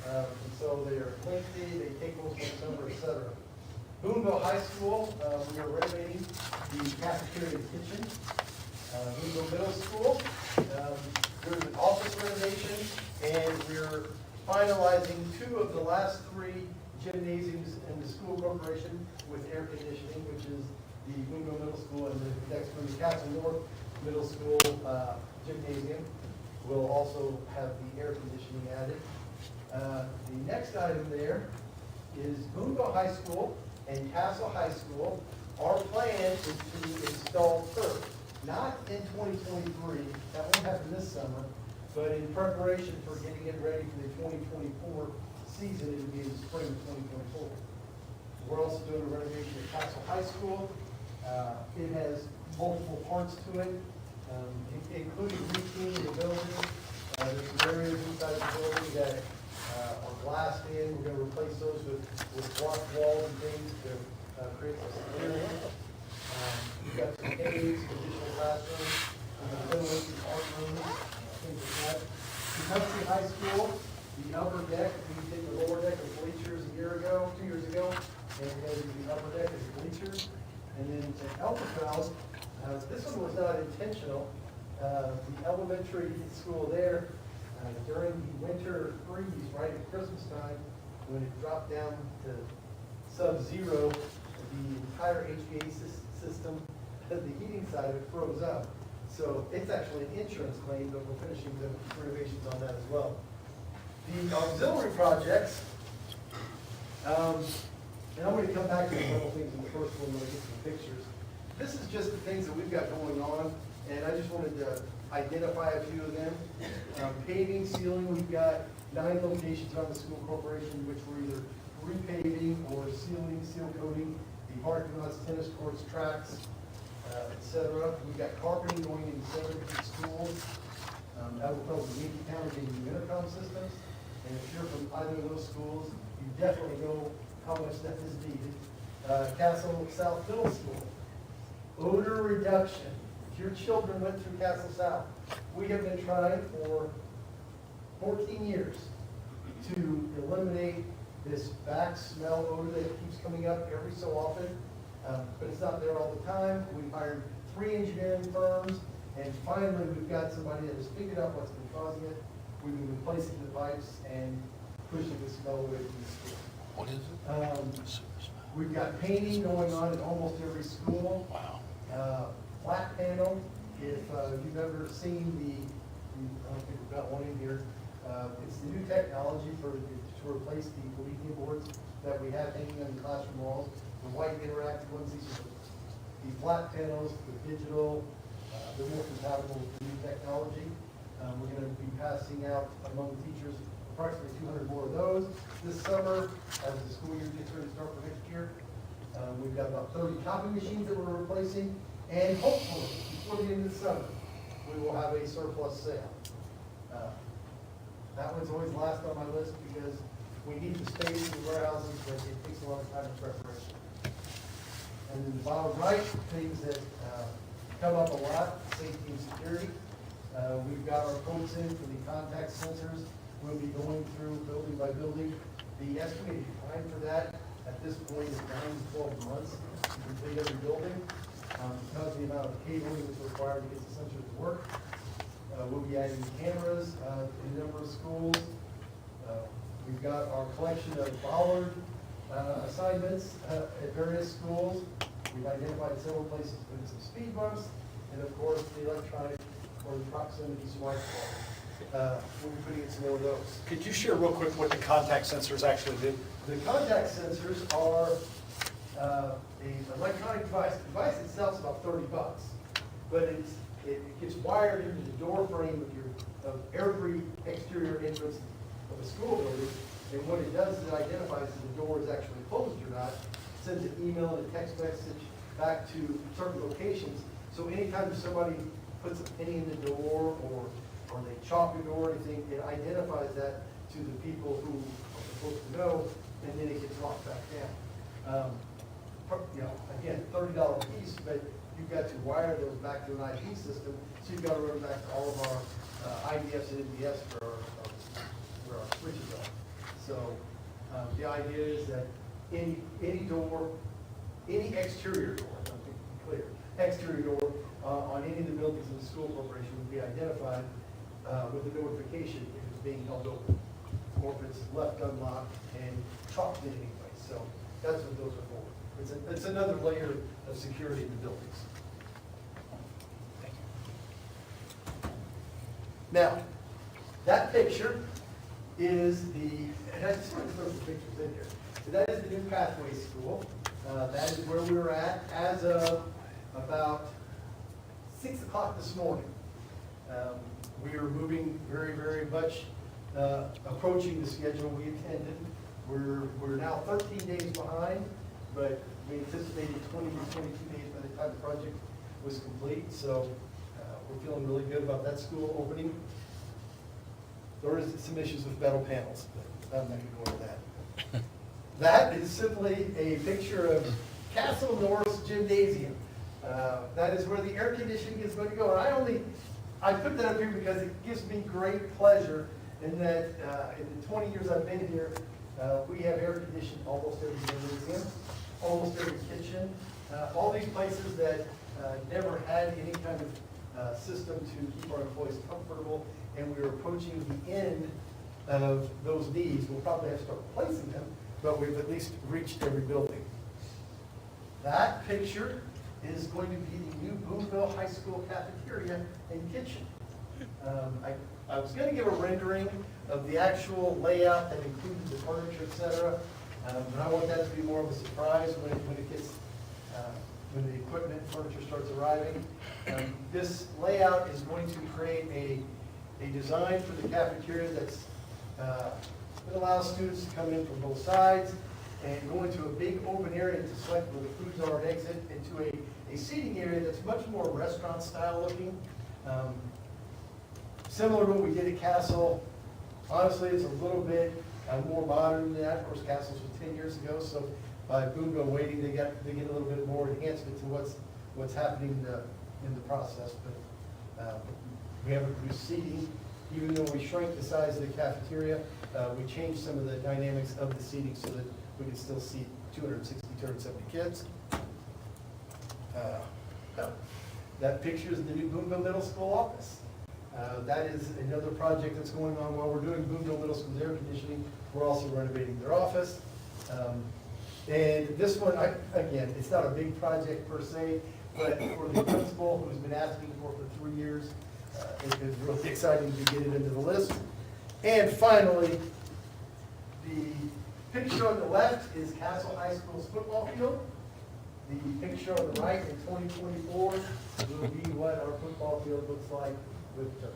And so they are lengthy, they take most of the summer, et cetera. Boonville High School, we are renovating the cafeteria and kitchen. Boonville Middle School, there's an office renovation, and we're finalizing 2 of the last 3 gymnasiums in the school corporation with air conditioning, which is the Boonville Middle School and the next one, the Castle North Middle School gymnasium will also have the air conditioning added. The next item there is Boonville High School and Castle High School. Our plan is to install turf, not in 2023, that won't happen this summer, but in preparation for getting it ready for the 2024 season, it will be in the spring of 2024. We're also doing a renovation at Castle High School. It has multiple parts to it, including repainting the building. There's some areas inside the building that are glassed in. We're going to replace those with block walls and things to create some clearing. We've got some caves, additional classrooms, ventilation, art rooms, things like that. Kentucky High School, the upper deck, we did the lower deck of bleachers 2 years ago, and we had the upper deck as bleachers. And then at Elberfeld, this one was not intentional. The elementary school there, during the winter freeze, right at Christmas time, when it dropped down to sub-zero, the entire HVAC system, the heating side of it froze up. So it's actually an insurance claim, but we're finishing the renovations on that as well. The auxiliary projects, and I'm going to come back to a couple things in the first one when I get some pictures. This is just the things that we've got going on, and I just wanted to identify a few of them. Paving, sealing, we've got 9 locations around the school corporation, which we're either repaving or sealing, seal coating, the parking lots, tennis courts, tracks, et cetera. We've got carpeting going in 7 different schools. Elberfeld and Yankee County getting new intercom systems. And if you're from either of those schools, you definitely know how much that is needed. Castle South Middle School. Odor reduction. If your children went through Castle South, we have been trying for 14 years to eliminate this back smell odor that keeps coming up every so often, but it's not there all the time. We've hired 3 engineering firms, and finally we've got somebody that has figured out what's been causing it. We've been replacing the pipes and pushing the smell away from the school. What is it? We've got painting going on in almost every school. Wow. Flat panel, if you've ever seen I don't think we've got one in here, it's the new technology to replace the leaking boards that we have hanging on the classroom walls. The white interactive ones, these are the flat panels, the digital, they're more compatible with the new technology. We're going to be passing out among the teachers approximately 200 more of those this summer as the school year gets ready to start for next year. We've got about 30 copy machines that we're replacing, and hopefully, before the end of the summer, we will have a surplus sale. That one's always last on my list because we need the space in the warehouses, but it takes a lot of time in preparation. And then the bottom right, things that come up a lot, safety and security. We've got our quotes in for the contact sensors. We'll be going through building by building. The estimated time for that at this point is 9 to 12 months to complete every building. Because of the amount of cabling that's required to get the sensors to work. We'll be adding cameras in a number of schools. We've got our collection of bollard assignments at various schools. We've identified several places with some speed bumps, and of course the electronic or the proximity swipe card. We'll be putting in some more of those. Could you share real quick what the contact sensors actually do? The contact sensors are an electronic device. The device itself is about $30, but it gets wired into the door frame of every exterior entrance of a school building. And what it does is it identifies if the door is actually closed or not, sends an email and a text message back to certain locations. So anytime somebody puts a penny in the door or they chop your door or anything, it identifies that to the people who are supposed to know, and then it gets locked back down. Again, $30 a piece, but you've got to wire those back to an IP system, so you've got to run back to all of our IDFs and NDS where our switches are. So the idea is that any door, any exterior door, let me be clear, exterior door on any of the buildings in the school corporation would be identified with a notification if it's being held open, or if it's left unlocked and chalked in anyway. So that's what those are for. It's another layer of security in the buildings. Now, that picture is and I just want to throw some pictures in here. So that is the new Pathway School. That is where we're at as of about 6 o'clock this morning. We are moving very, very much, approaching the schedule we intended. We're now 13 days behind, but we anticipated 20 to 22 days by the time the project was complete. So we're feeling really good about that school opening. There is some issues with metal panels, but I'm not going to go into that. That is simply a picture of Castle North Gymnasium. That is where the air conditioning is going to go. And I put that up here because it gives me great pleasure in that in the 20 years I've been here, we have air conditioning almost every gymnasium, almost every kitchen, all these places that never had any kind of system to keep our employees comfortable, and we're approaching the end of those needs. We'll probably have to start replacing them, but we've at least reached every building. That picture is going to be the new Boonville High School cafeteria and kitchen. I was going to give a rendering of the actual layout that included the furniture, et cetera, but I want that to be more of a surprise when it gets, when the equipment and furniture starts arriving. This layout is going to create a design for the cafeteria that's that allows students to come in from both sides and go into a big open area to select where the foods are and exit into a seating area that's much more restaurant style looking. Similar to what we did at Castle. Honestly, it's a little bit more modern than that. Of course, Castle's was 10 years ago, so by Boonville waiting, they get a little bit more enhancement to what's happening in the process. But we haven't produced seating. Even though we shrank the size of the cafeteria, we changed some of the dynamics of the seating so that we can still seat 260, 270 kids. That picture is the new Boonville Middle School office. That is another project that's going on while we're doing Boonville Middle School's air conditioning. We're also renovating their office. And this one, again, it's not a big project per se, but for the principal who's been asking for 3 years, it is really exciting to get it into the list. And finally, the picture on the left is Castle High School's football field. The picture on the right in 2024 will be what our football field looks like with turf.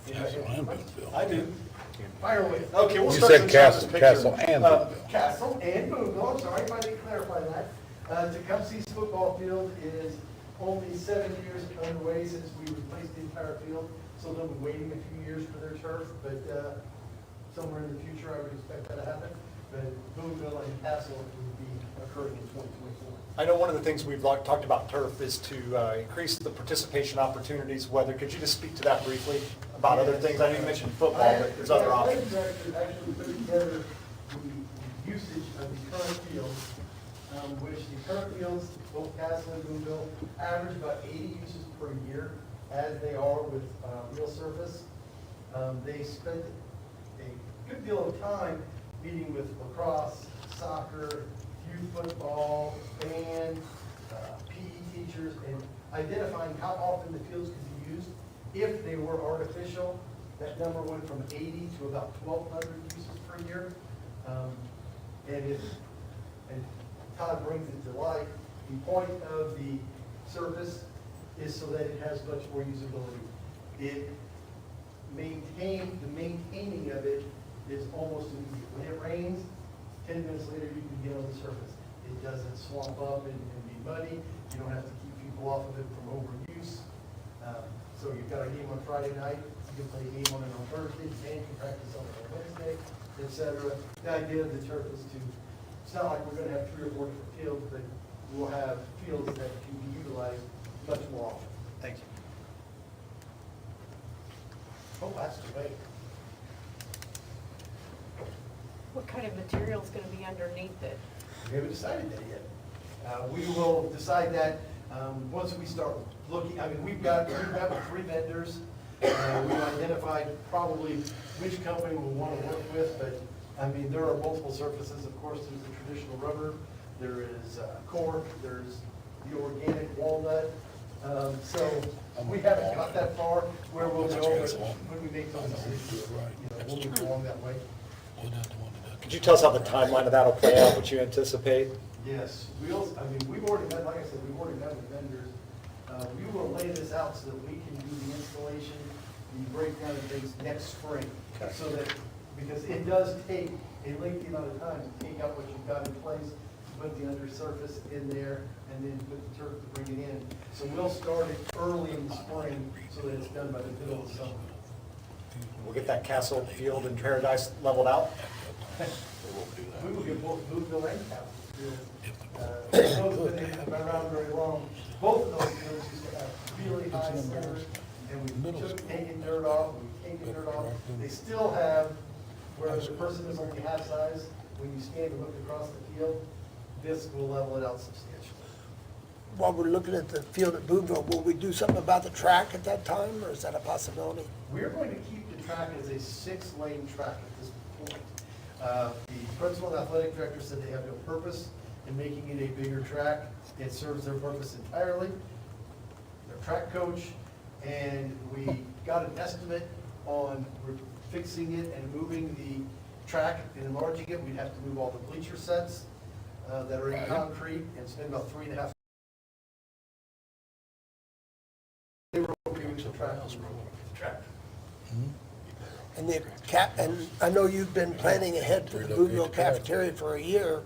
Castle and Boonville. I do. Fire away. Okay, we'll You start said some Castle, picture. Castle and Boonville. Castle and Boonville, I'm sorry if I didn't clarify that. Tecumseh's football field is only 7 years underway since we replaced the entire field, so they'll be waiting a few years for their turf, but somewhere in the future, I would expect that to happen. But Boonville and Castle will be occurring in 2024. I know one of the things we've talked about turf is to increase the participation opportunities, could you just speak to that briefly about other things? I know you mentioned football, but there's other options. Actually put together the usage of the current fields, which the current fields, both Castle and Boonville, average about 80 uses per year, as they are with real surface. They spend a good deal of time meeting with lacrosse, soccer, youth football, band, PE teachers, and identifying how often the fields could be used. If they were artificial, that number went from 80 to about 1,200 uses per year. And Todd brings it to life. The point of the surface is so that it has much more usability. The maintaining of it is almost immediate. When it rains, 10 minutes later you can get on the surface. It doesn't swamp up and be muddy. You don't have to keep people off of it from overuse. So you've got a game on Friday night, you can play a game on it on Thursday, and you can practice on it on Wednesday, etc. The idea of the turf is it's not like we're going to have 3 or 4 different fields, but we'll have fields that can be utilized much more often. Thank you. Oh, that's the way. What kind of material is going to be underneath it? We haven't decided that yet. We will decide that once we start looking. I mean, we've got 3 vendors. We've identified probably which company we want to work with, but I mean, there are multiple surfaces. Of course, there's the traditional rubber, there is cork, there's the organic walnut. So we haven't got that far where we'll go, but when we make those decisions, we'll move along that way. Could you tell us how the timeline of that will play out, what you anticipate? Yes, we've already met, like I said, we've already met with vendors. We will lay this out so that we can do the installation, the breakdown of things next spring. So that, because it does take a lengthy amount of time to take out what you've got in place, to put the undersurface in there, and then put the turf to bring it in. So we'll start it early in the spring so that it's done by the middle of the summer. We'll get that Castle Field and Paradise leveled out? We will get both Boonville and Capitol Field. Those have been around very long. Both of those fields used to have really high centers, and we took taking dirt off, They still have, where the person is only half size, when you stand and look across the field, this will level it out substantially. While we're looking at the field at Boonville, will we do something about the track at that time, or is that a possibility? We're going to keep the track as a 6-lane track at this point. The principal and athletic director said they have no purpose in making it a bigger track. It serves their purpose entirely. Their track coach, and we got an estimate on fixing it and moving the track and enlarging it. We'd have to move all the bleacher sets that are in concrete and spend about $3.5. They were okay with the track. And and I know you've been planning ahead for the Boonville cafeteria for a year.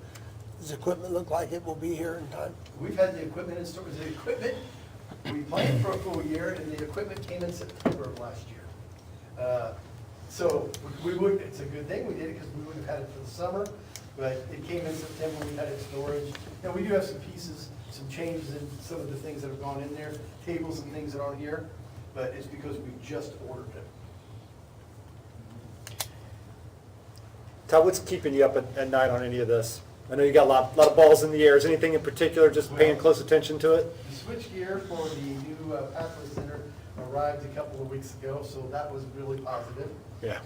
Does the equipment look like it will be here in time? We've had the equipment in storage. The equipment, we planned for a full year, and the equipment came in September of last year. So it's a good thing we did it because we would have had it for the summer, but it came in September, we had it in storage. And we do have some pieces, some changes in some of the things that have gone in there, tables and things that aren't here, but it's because we just ordered it. Todd, what's keeping you up at night on any of this? I know you got a lot of balls in the air. Is anything in particular just paying close attention to it? The switchgear for the new Pathway Center arrived a couple of weeks ago, so that was really positive. Yeah.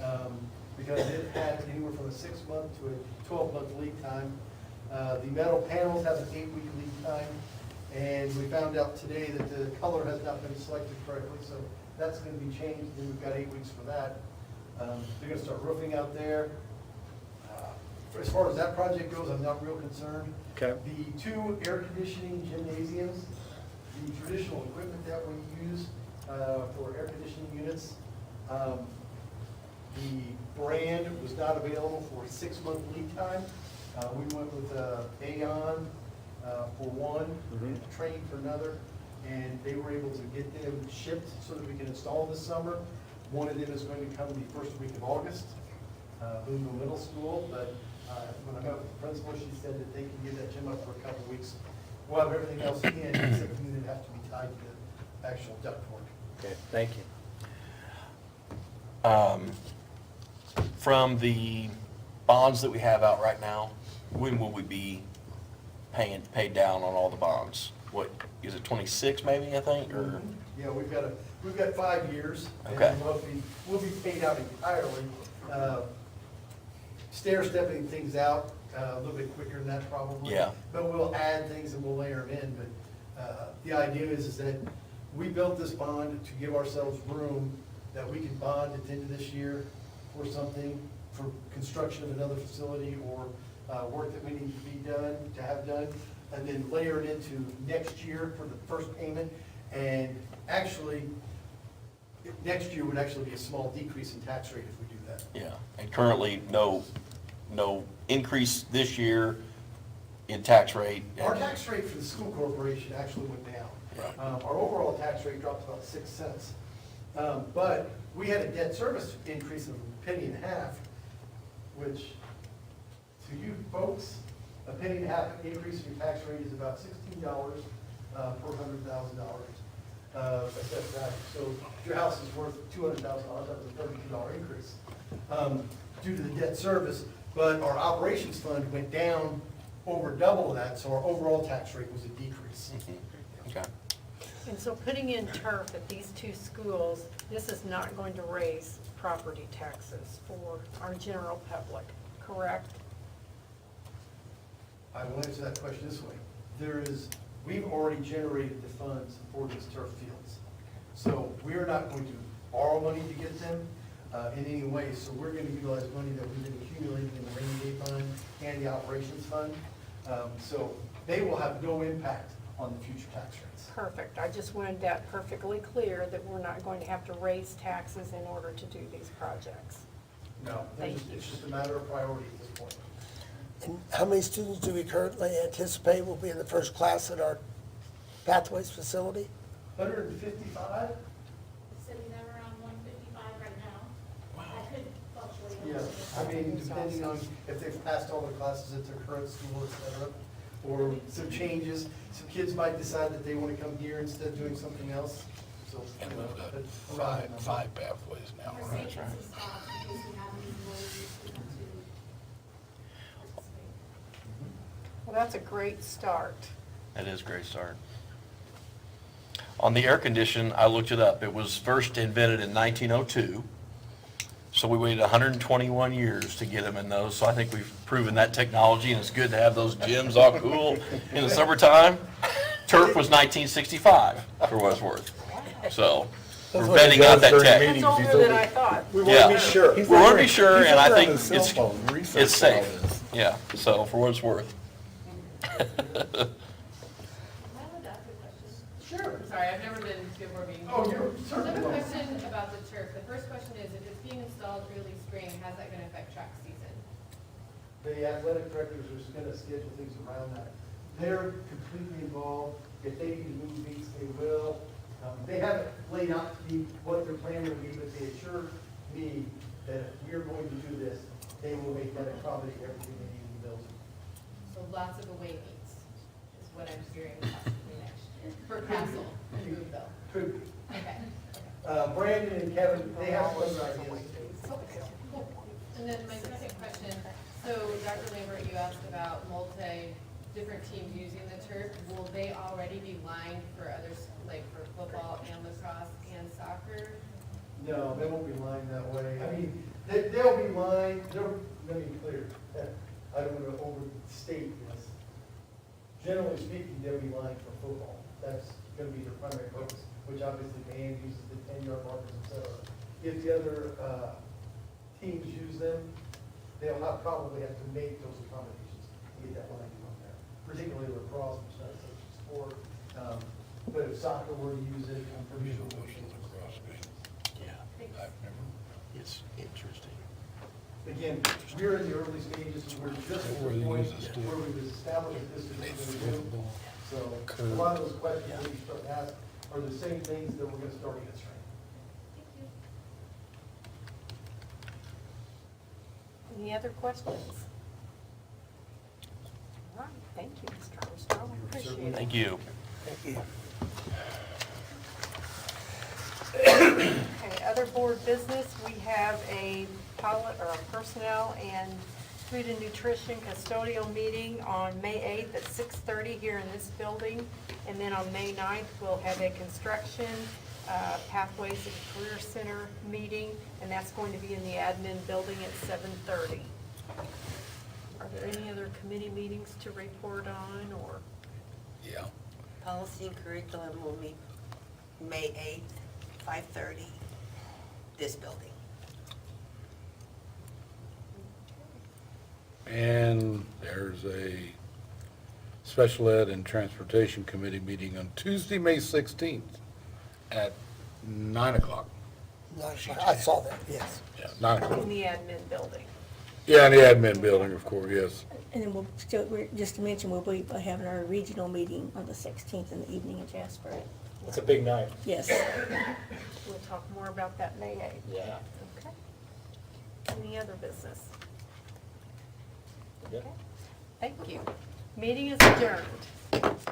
Because it had anywhere from a 6-month to a 12-month lead time. The metal panels have an 8-week lead time, and we found out today that the color has not been selected correctly, so that's going to be changed, and we've got 8 weeks for that. They're going to start roofing out there. As far as that project goes, I'm not real concerned. Okay. The 2 air conditioning gymnasiums, the traditional equipment that we use for air conditioning units, the brand was not available for a 6-month lead time. We went with Aon for one, and Train for another, and they were able to get them shipped so that we can install this summer. One of them is going to come the first week of August, Boonville Middle School, but when I met with the principal, she said that they can give that gym up for a couple of weeks. We'll have everything else in, except the unit has to be tied to the actual ductwork. Okay, thank you. From the bonds that we have out right now, when will we be paid down on all the bonds? What, is it 26 maybe, I think, or? Yeah, we've got 5 years. Okay. And we'll be paid out entirely. Stair-stepping things out a little bit quicker than that probably. Yeah. But we'll add things and we'll layer them in. But the idea is that we built this bond to give ourselves room that we can bond at the end of this year for something, for construction of another facility or work that we need to have done, and then layer it into next year for the first payment. And actually, next year would actually be a small decrease in tax rate if we do that. Yeah, and currently, no increase this year in tax rate. Our tax rate for the school corporation actually went down. Right. Our overall tax rate dropped about 6 cents. But we had a debt service increase of $0.015, which to you folks, $0.015 increase in your tax rate is about $16 per $100,000. Assessed value. So if your house is worth $200,000, that was a $32 increase due to the debt service. but our operations fund went down over double that, so our overall tax rate was a decrease. Okay. And so putting in turf at these two schools, this is not going to raise property taxes for our general public, correct? I will answer that question this way. We've already generated the funds for these turf fields. So we're not going to borrow money to get them in any way. So we're going to utilize money that we've been accumulating in the rainy day fund and the operations fund. So they will have no impact on the future tax rates. Perfect. I just wanted that perfectly clear, that we're not going to have to raise taxes in order to do these projects. No, Thank you. it's just a matter of priority at this point. And how many students do we currently anticipate will be in the first class at our Pathways facility? 155? Sitting there around 155 right now. That could fluctuate. a Yeah, little bit. I mean, depending on if they've passed all the classes at their current school, et cetera, or some changes. Some kids might decide that they want to come here instead of doing something else, so. And you know, we've got but around that number. five pathways now, We're right? saving some spots in case we have any more students to participate. Well, that's a great start. That is a great start. On the air condition, I looked it up. It was first invented in 1902. So we waited 121 years to get them in those. So I think we've proven that technology, and it's good to have those gyms all cool in the summertime. Turf was 1965, for what it's worth. So we're betting on that tech. That's older than I thought. We want Yeah. to be sure. We want to be sure, and I think He's over on his cell phone it's researching all safe. this. Yeah, so for what it's worth. I would ask a question. Sure. Sorry, I've never been to a board meeting. Oh, you're I certainly have a welcome. question about the turf. The first question is, if it's being installed early spring, how's that gonna affect track season? The athletic directors are just gonna schedule things around that. They're completely involved. If they need to move things, they will. They haven't laid out to me what their plan will be, but they assured me that if we're going to do this, they will make that accommodate everything they need in the building. So lots of away meets is what I'm hearing possibly next year for Castle and Boonville. Could be. Okay. Brandon and Kevin, they have some ideas. Cool. And then my second question, so Dr. Lambert, you asked about different teams using the turf. Will they already be lined for others, like for football and lacrosse and soccer? No, they won't be lined that way. I mean, they'll be lined, let me be clear. I don't want to overstate this. Generally speaking, they'll be lined for football. That's going to be their primary purpose, which obviously band uses the 10-yard markers, et cetera. If the other teams use them, they'll probably have to make those accommodations to get that line on there, particularly lacrosse, which is not such a sport. But if soccer were to use it, I'm pretty sure. Yeah, I've never, it's interesting. Again, we're in the early stages, we're just at the point where we've established that this is what we're going to do. So a lot of those questions that you start to ask are the same things that we're going to start answering. Any other questions? All right, thank you, Mr. Armstrong. Appreciate it. Thank you. Thank you. Okay, other board business, we have a personnel and food and nutrition custodial meeting on May 8th at 6:30 here in this building. And then on May 9th, we'll have a construction Pathways and Career Center meeting, and that's going to be in the admin building at 7:30. Are there any other committee meetings to report on, or? Yeah. Policy and curriculum will meet May 8th, 5:30, this building. And there's a special ed and transportation committee meeting on Tuesday, May 16th at 9 o'clock. I saw that, yes. Yeah, 9 o'clock. In the admin building. Yeah, in the admin building, of course, yes. And then just to mention, we'll be having our regional meeting on the 16th in the evening in Jasper. It's a big night. Yes. We'll talk more about that May 8th. Yeah. Okay. Any other business? Good. Okay. Thank you. Meeting is adjourned.